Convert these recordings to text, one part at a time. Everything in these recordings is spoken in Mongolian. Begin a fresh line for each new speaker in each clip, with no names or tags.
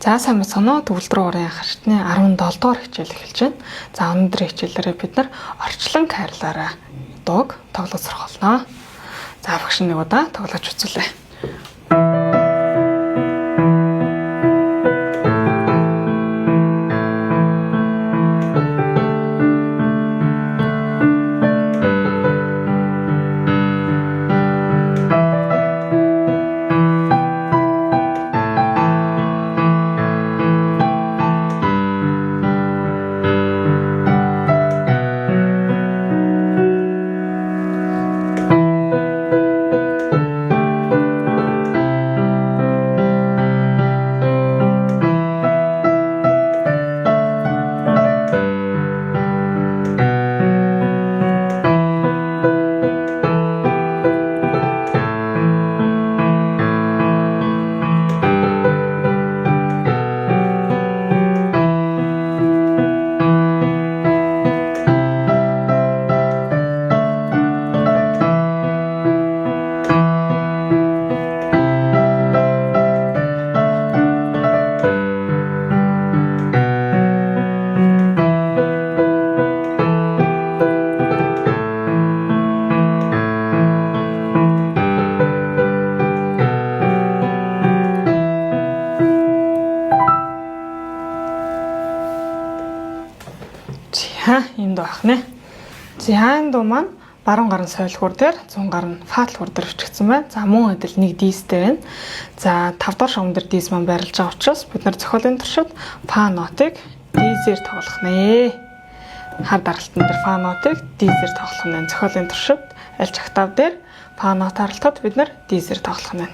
За сайн байна. Төвлөрөө орын анхаарчны 17 дугаар хичээл эхэлж байна. За өнөөдрийн хичээлээрээ бид нар орчлон хайрлаарай дууг тоглоосрох болно. За багш нэг удаа тоглож үзүүлээ. Энд байх нэ. За энэ дуу маань баруун гарын соёлгуур дээр 100 гар нь фатлгуур дээр бичигдсэн байна. За мөн адил нэг дистэй байна. За 5 дахь шугам дээр дис маань байрлаж байгаа учраас бид нар зохиолын туршид фа нотыг дизээр тоглох нэ. Хар даралтан дээр фа нотыг дизээр тоглох нь. Зохиолын туршид аль ч октав дээр фа нот харалтад бид нар дизээр тоглох нь.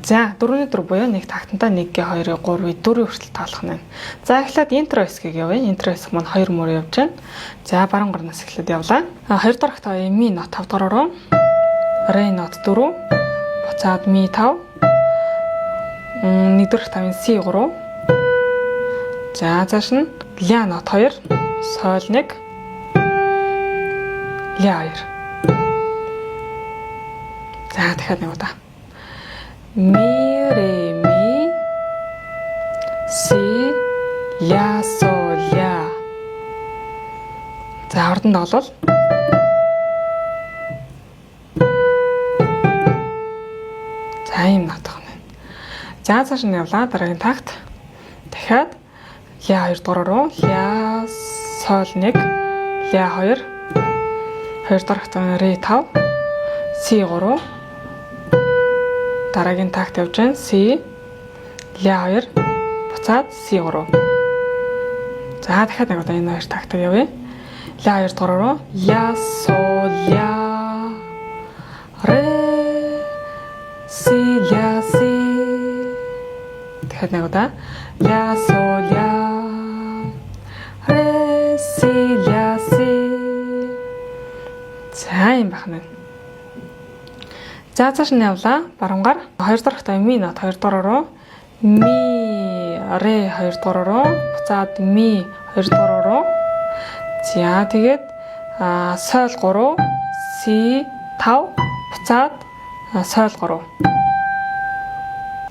За 4-ний 4 буюу нэг тактантаа 1-ийн 2-ийн 3-ийн 4-ийн хүртэл тоглох нь. За эхлээд интро хэсгийг явъя. Интро хэсэг маань 2 мөр явж байна. За баруун гарнаас эхлээд явлаа. 2 дахь октавын ми нот 5 дахь руу, ре нот 4, буцаад ми 5, 1 дахь октавын си 3. За цааш нь ля нот 2, соль 1, ля 2. За дахиад нэг удаа. Ми, ре, ми, си, ля, сол, ля. За ордонд олвол за юм натах нь. За цааш нь явлаа. Дараагийн такт. Дахиад ля 2 дугаар руу, ля, сол 1, ля 2, 2 дахь октавын ре 5, си 3. Дараагийн такт явж байна. Си, ля 2, буцаад си 3. За дахиад нэг удаа энэ хоёр тактыг явъя. Ля 2 дугаар руу, ля, сол, ля, ре, си, ля, си. Дахиад нэг удаа. Ля, сол, ля, ре, си, ля, си. За юм байна. За цааш нь явлаа. Баруунгаар 2 дахь октавын ми нот 2 дугаар руу, ми, ре 2 дугаар руу, буцаад ми 2 дугаар руу. За тэгээд соль 3, си 5, буцаад соль 3.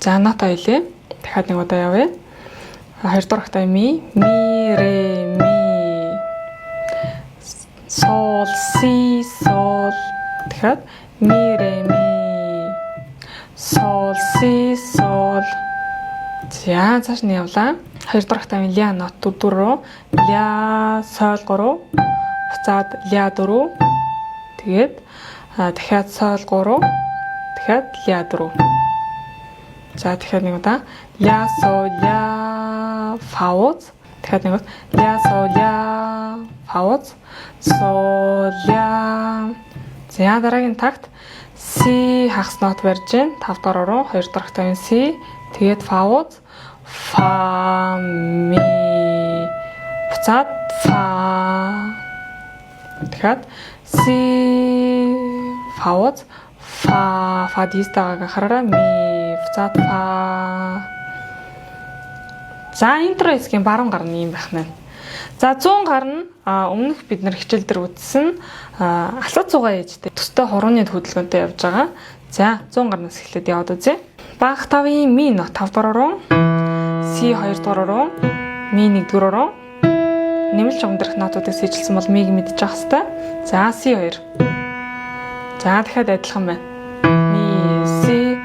За нота хэлье. Дахиад нэг удаа явъя. 2 дахь октавын ми, ре, ми, сол, си, сол. Дахиад ми, ре, ми, сол, си, сол. За цааш нь явлаа. 2 дахь октавын ля нот 4 руу, ля, соль 3, буцаад ля 4. Тэгээд дахиад соль 3, дахиад ля 4. За дахиад нэг удаа. Ля, сол, ля, фа уз. Дахиад нэг удаа. Ля, сол, ля, фа уз. Сол, ля. За дараагийн такт. Си хагас нот барьж байна. 5 дугаар руу 2 дахь октавын си, тэгээд фа уз, фа, ми, буцаад фа. Дахиад си, фа уз, фа дистагааг анхаараарай, ми, буцаад фа. За интро хэсгийн баруун гар нь юм байх нь. За 100 гар нь өмнөх бид нар хичээл дээр үзсэн алхад цугаа ээжтэй төстэй хурууны хөдөлгөөнтэй явж байгаа. За 100 гарнаас эхлээд яваад үзье. Бага тавын ми нот 5 дугаар руу, си 2 дугаар руу, ми 1 дугаар руу нэмэлт шугамдрах нотуудыг сэжилсэн бол миг мэдчих хэвээр. За си 2. За дахиад адилхан байна. Ми си.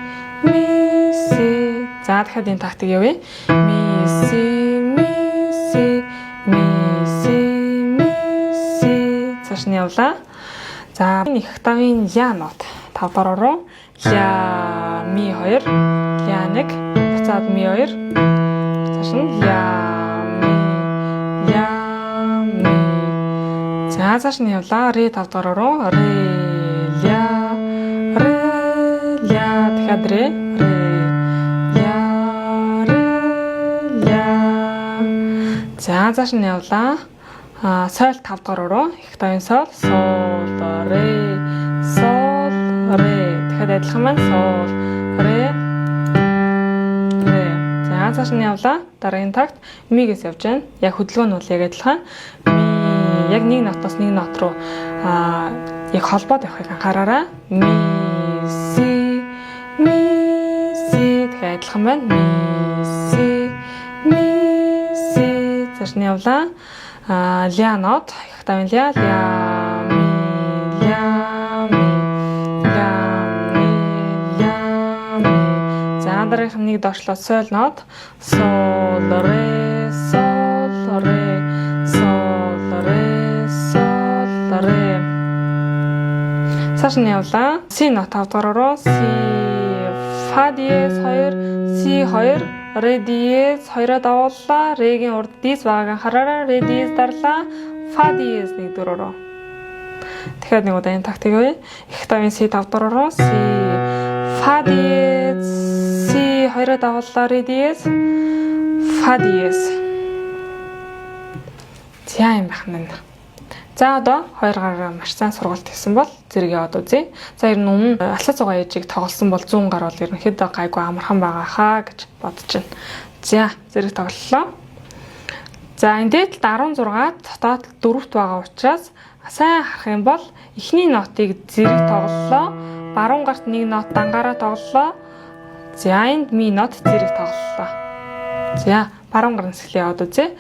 За дахиад энэ тактик явъя. Ми си. Цааш нь явлаа. За энэ октавын ля нот 5 дугаар руу ля ми 2, ля 1, буцаад ми 2. Цааш нь ля ми. За цааш нь явлаа. Ре 5 дугаар руу ре ля дахиад ре за цааш нь явлаа. Соль 5 дугаар руу октавын соль сол ре дахиад адилхан маань сол ре. За цааш нь явлаа. Дараагийн такт мигээс явж байна. Яг хөдөлгөөн нь бол яг адилхан. Ми яг нэг нотоос нэг нот руу яг холбоод явахыг анхаараарай. Ми си дахиад адилхан байна. Ми си цааш нь явлаа. Ля нот октавын ля ми. За дараагийн нэг доошлоо соль нот сол ре. Цааш нь явлаа. Си нот 5 дугаар руу си фа диез 2, си 2, ре диез 2-аа давууллаа. Регийн урд диез байгааг анхаараарай. Ре диез дарлаа. Фа диез 1 дугаар руу. Тэгэхээр нэг удаа энэ тактик явъя. Октавын си 5 дугаар руу си фа диез, си 2-аа давууллаа. Ре диез, фа диез. За юм байна. За одоо 2 гараар маш сайн сургалт хийсэн бол зэрэг яваад үзье. За ер нь өмнө алхаж байгаа ээжийг тоглосон бол 100 гар бол ерөнхийдөө гайгүй амархан байгаа хаа гэж бодож байна. За зэрэг тоглолоо. За энэ дээд 16-ад дотоод 4-т байгаа учраас сайн харах юм бол эхний нотыг зэрэг тоглолоо. Баруун гарт нэг нот дангаараа тоглолоо. За энд ми нот зэрэг тоглолоо. За баруун гар нэсгэлээ яваад үзье.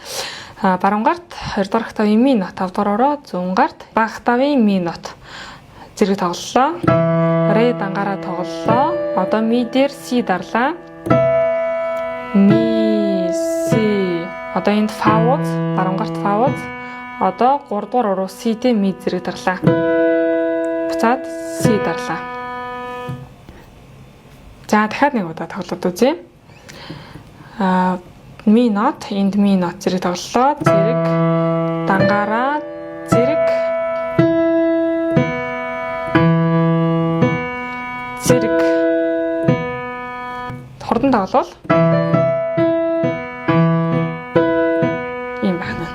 Баруун гарт 2 дугаар октавын ми нот 5 дугаараа зүүн гарт бага октавын ми нот зэрэг тоглолоо. Ре дангаараа тоглолоо. Одоо ми дээр си дарлаа. Ми си. Одоо энд фа уз, баруун гарт фа уз. Одоо 3 дугаар руу ситэй ми зэрэг дарлаа. Буцаад си дарлаа. За дахиад нэг удаа тоглоод үзье. Ми нот, энд ми нот зэрэг тоглолоо. Зэрэг дангаараа зэрэг хурдан тоглол ийм байна.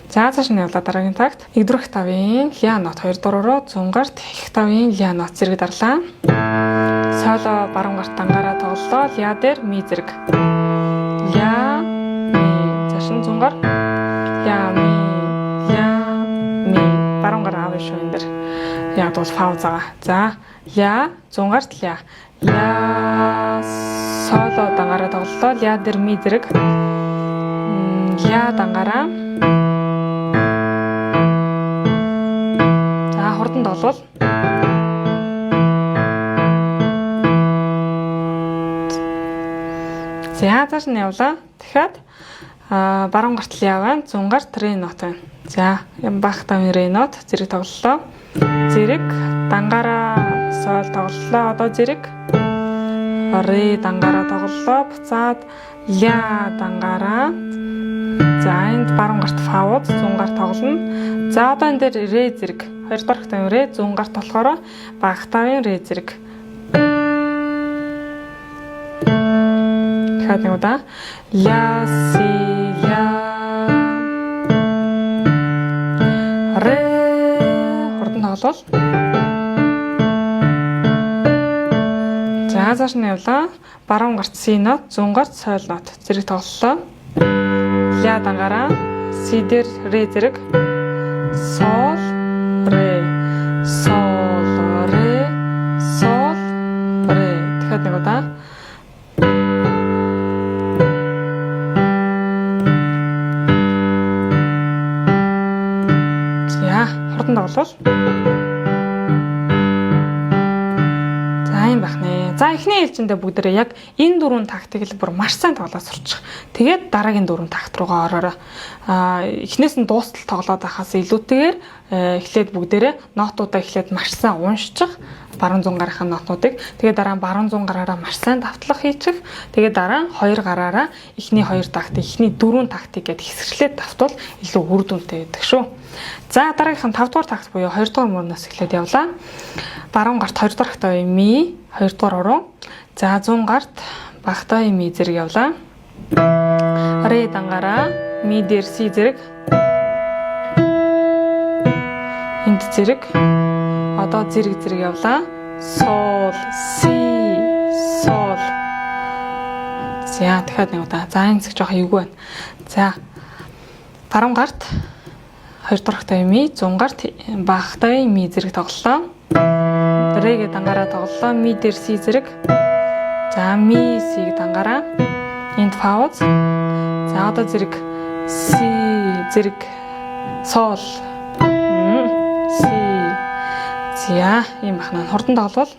За цааш нь явлаа дараагийн такт. 1 дугаар октавын ля нот 2 дугаараа зүүн гарт октавын ля нот зэрэг дарлаа. Соло баруун гарт дангаараа тоглолоо. Ля дээр ми зэрэг. Ля цаашин зүүн гар. Ля ми баруун гар аав шүү энэ дэр. Яг бол пауз байгаа. За ля зүүн гарт ля. Ля соло дангаараа тоглолоо. Ля дээр ми зэрэг. Ля дангаараа. За хурдан тоглол. За цааш нь явлаа. Дахиад баруун гарт ля байна. Зүүн гарт ре нот байна. За юм бах тавын ре нот зэрэг тоглолоо. Зэрэг дангаараа соль тоглолоо. Одоо зэрэг ре дангаараа тоглолоо. Буцаад ля дангаараа. За энд баруун гарт фауз, зүүн гарт тоглоно. За одоо энэ дээр ре зэрэг 2 дугаар тавын ре, зүүн гарт болохоор бах тавын ре зэрэг. Дахиад нэг удаа ля си ля ре хурдан тоглол. За цааш нь явлаа. Баруун гарт си нот, зүүн гарт соль нот зэрэг тоглолоо. Ля дангаараа си дээр ре зэрэг. Сол ре дахиад нэг удаа. За юм байх нэ. За эхний ээлжиндээ бүгдээрээ яг энэ дөрвөн тактик л бүр маш сайн тоглоод сурчих. Тэгээд дараагийн дөрвөн такт руугаа ороорой. Эхнээс нь дуустал тоглоод байхаас илүүтэйгээр эхлээд бүгдээрээ нотуудаа эхлээд маш сайн уншчих. Баруун зүүн гарынхаа нотуудыг. Тэгээд дараа нь баруун зүүн гараараа маш сайн давтлах хийчих. Тэгээд дараа нь хоёр гараараа эхний хоёр тактик, эхний дөрвөн тактик гэдээ хэсэгчлээд давтвал илүү үр дүнтэй байдаг шүү. За дараагийнх нь 5 дугаар такт буюу 2 дугаар мөрнөөс эхлээд явлаа. Баруун гарт 2 дугаар хатаа ми, 2 дугаар уруу. За зүүн гарт багтаа ми зэрэг явлаа. Ре дангаараа ми дээр си зэрэг. Энд зэрэг. Одоо зэрэг явлаа. Сол, си, сол. За дахиад нэг удаа. За энэ зэг жоох эвгүй байна. За баруун гарт 2 дугаар хатаа ми, зүүн гарт багтаа ми зэрэг тоглолоо. Рэгээ дангаараа тоглолоо. Ми дээр си зэрэг. За ми сиг дангаараа. Энд пауз. За одоо зэрэг си зэрэг сол. Си. За ийм бахна. Хурдан тоглол.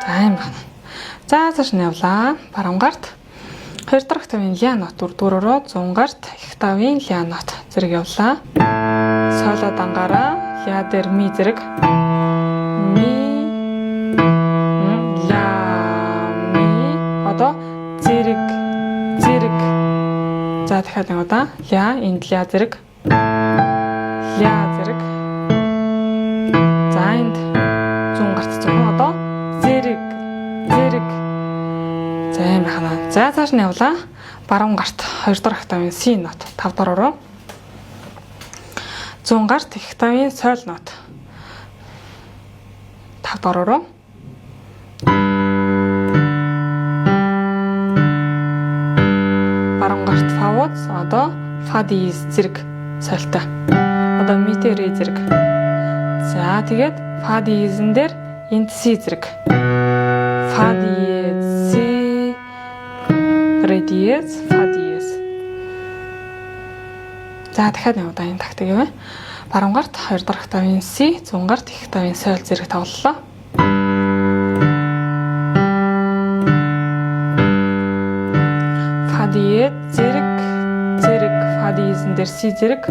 За ийм бахна. За цааш нь явлаа. Баруун гарт 2 дахь октавын ля нот 4 дуурайруу, зүүн гарт их октавын ля нот зэрэг явлаа. Соло дангаараа ля дээр ми зэрэг. Ми ля ми одоо зэрэг. За дахиад нэг удаа ля энд ля зэрэг. Ля зэрэг. За энд зүүн гарт зүүн одоо зэрэг. За юм байна. За цааш нь явлаа. Баруун гарт 2 дахь октавын си нот 5 дуурайруу. Зүүн гарт их октавын соль нот 5 дуурайруу. Баруун гарт фауз одоо фа диез зэрэг сольтой. Одоо ми дээр ре зэрэг. За тэгээд фа диезэн дээр энд си зэрэг. Фа диез си ре диез фа диез. За дахиад нэг удаа энэ тактик яваа. Баруун гарт 2 дахь октавын си, зүүн гарт их октавын соль зэрэг тоглолоо. Фа диез зэрэг фа диезэн дээр си зэрэг.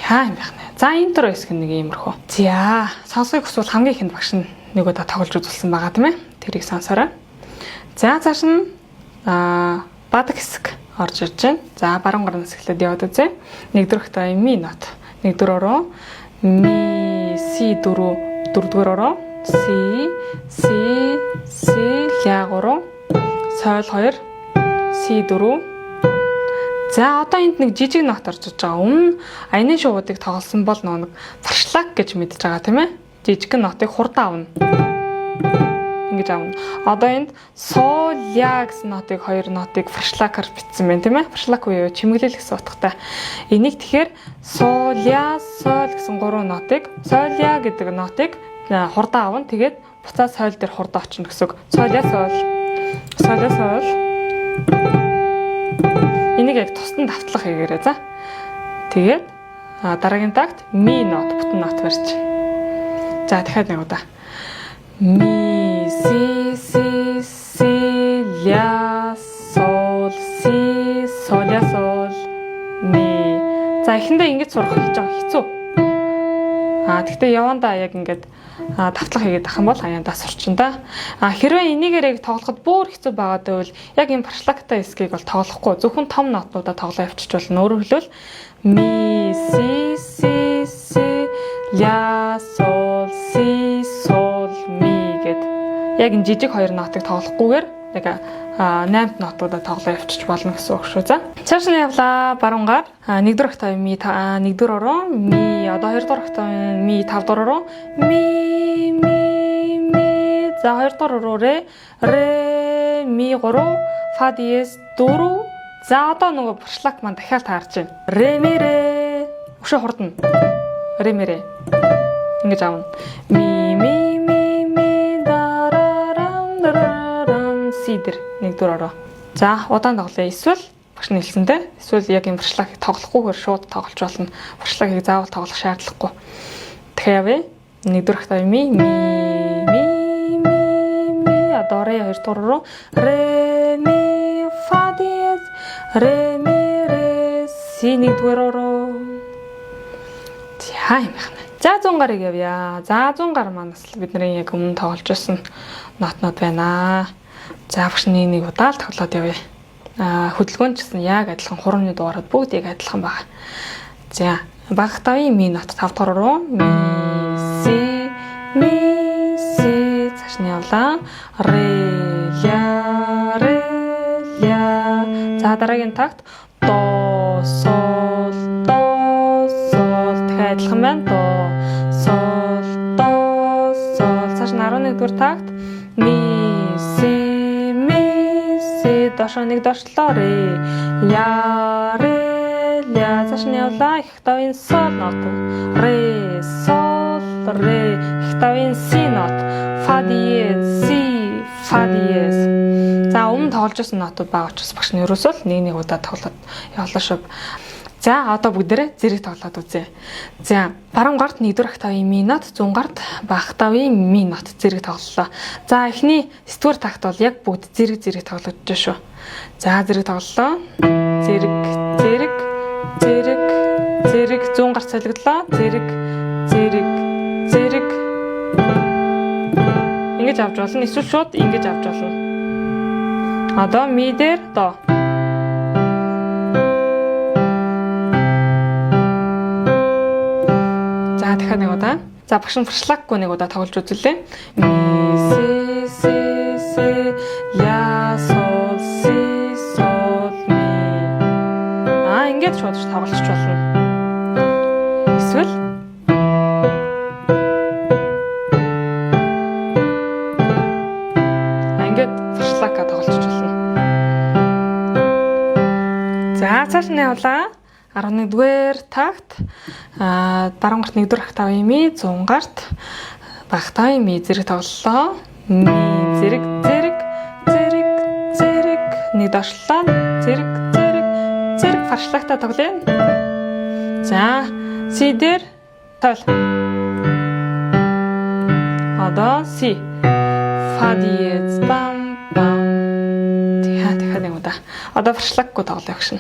За юм байна. За интро хэсэг нэг иймэрхүү. За сонсохыг хүсвэл хамгийн ихэнд багш нь нэг удаа тоглож үзүүлсэн байгаа тийм ээ. Тэрийг сонсоорой. За цааш нь бадаг хэсэг орж ирж байна. За баруун гарнаас эхлээд яваад үзье. 1 дэх октавын ми нот. 1 дөрөөрөө ми си 4 дөрөвдүгээр ороо си ля 3 соль 2 си 4. За одоо энд нэг жижиг нот орж иж байгаа. Өмнө аяны шувуудыг тоглосон бол нэг фаршлаг гэж мэдж байгаа тийм ээ. Жижиг нотыг хурдан авна. Ингэж авна. Одоо энд сол ля гэсэн нотыг хоёр нотыг фаршлагаар бичсэн байна тийм ээ. Фаршлаг буюу чимэглэл гэсэн утгатай. Энийг тэгэхээр сол ля сол гэсэн гурван нотыг сол ля гэдэг нотыг хурдан авна. Тэгээд буцаа соль дээр хурдан очно гэсэн үг. Сол ля сол. Сол ля сол. Энийг яг тусдан давтлах хийгээрэй за. Тэгээд дараагийн такт ми нот бүтэн нот барьж. За дахиад нэг удаа. Ми си ля сол си сол ля сол ми. За эхэндээ ингэж сурах хийж байгаа хэцүү. Гэхдээ явандаа яг ингэж давтлах хийгээд ах юм бол аяндаа сурчин да. Хэрвээ энийгээр яг тоглоход бүр хэцүү байгаад байвал яг энэ паршлагтай хэсгийг бол тоглохгүй. Зөвхөн том нотнуудаа тоглоо явчих болно. Өөрөөр хэлбэл ми си ля сол си сол ми гэд яг энэ жижиг хоёр нотыг тоглохгүйгээр яг 8 нотуудаа тоглоо явчих болно гэсэн үг шүү. За. Цааш нь явлаа. Баруун гар 1 дэх октавын ми 1 дэх ороо ми одоо 2 дэх октавын ми 5 дэх ороо ми. За 2 дэх ороо ре ми 3 фа диез 4. За одоо нөгөө паршлаг маань дахиад таарч байна. Ре ми ре өшөө хурдан. Ре ми ре. Ингэж аавна. Ми дарарам си дэр 1 дэх ороо. За удаан тоглоё. Эсвэл багш нь хэлсэнтэй. Эсвэл яг юм форшлагыг тоглохгүйгээр шууд тоглож болно. Форшлагыг заавал тоглох шаардлагагүй. Тэгэхээр явъя. 1-р октав ми одоо ре 2-р руу ре ми фа диез ре ми ре си 1-р руу. За юм байна. За 100 гарыг явъя. За 100 гар манаас бидний яг өмнө тоглож байсан нотнод байна. За багш нэг удаа л тоглоод явъя. Хөдөлгөөн ч гэсэн яг адилхан хурамны дугаарууд бүгд яг адилхан байна. За баг тавын ми нот 5 дахь руу ми си цааш нь явлаа. Ре ля. За дараагийн такт до сол тэгэхээр адилхан байна. До сол цааш нь 11-р такт ми си дошоо нэг дошлоо ре ля цааш нь явлаа. Их тавын сол нот ре сол ре их тавын си нот фа диез фа диез. За өмнө тоглож байсан нотууд байгаа учраас багш нь ерөөсөө л нэг удаа тоглоод явлаа шүү. За одоо бүгдээрээ зэрэг тоглоод үзье. За баруун гарт 1-р октавын ми нот, зүүн гарт бага октавын ми нот зэрэг тоглолоо. За эхний 9-р такт бол яг бүгд зэрэг тоглож байгаа шүү. За зэрэг тоглолоо. Зэрэг зүүн гарт солигдлоо. Зэрэг ингэж авч болно. Эсвэл шууд ингэж авч болно. Одоо ми дээр до. За дахиад нэг удаа. За багш нь форшлаггүй нэг удаа тоглож үзүүлээ. Ми си ля сол си сол ми. Ингэж шууд тоглож болно. Эсвэл форшлагка тоглож болно. За цааш нь явлаа. 11-р такт баруун гарт 1-р октавын ми, зүүн гарт бага октавын ми зэрэг тоглолоо. Ми зэрэг нэг дошлоо. Зэрэг форшлагтай тоглоё. За си дээр тогло. Одоо си фа диез бам. Дахиад нэг удаа. Одоо форшлаггүй тоглоё гэж.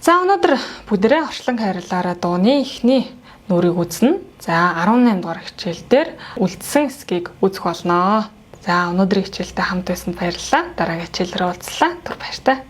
За өнөөдөр бүгдээрээ орчлон хайрлаараа дууны эхний нүрийг үзнэ. За 18 дугаар хичээл дээр үлдсэн хэсгийг үзэх болно. За өнөөдрийн хичээлдээ хамт байсанд баярлалаа. Дараагийн хичээлээр уулзлаа. Түр баяртай.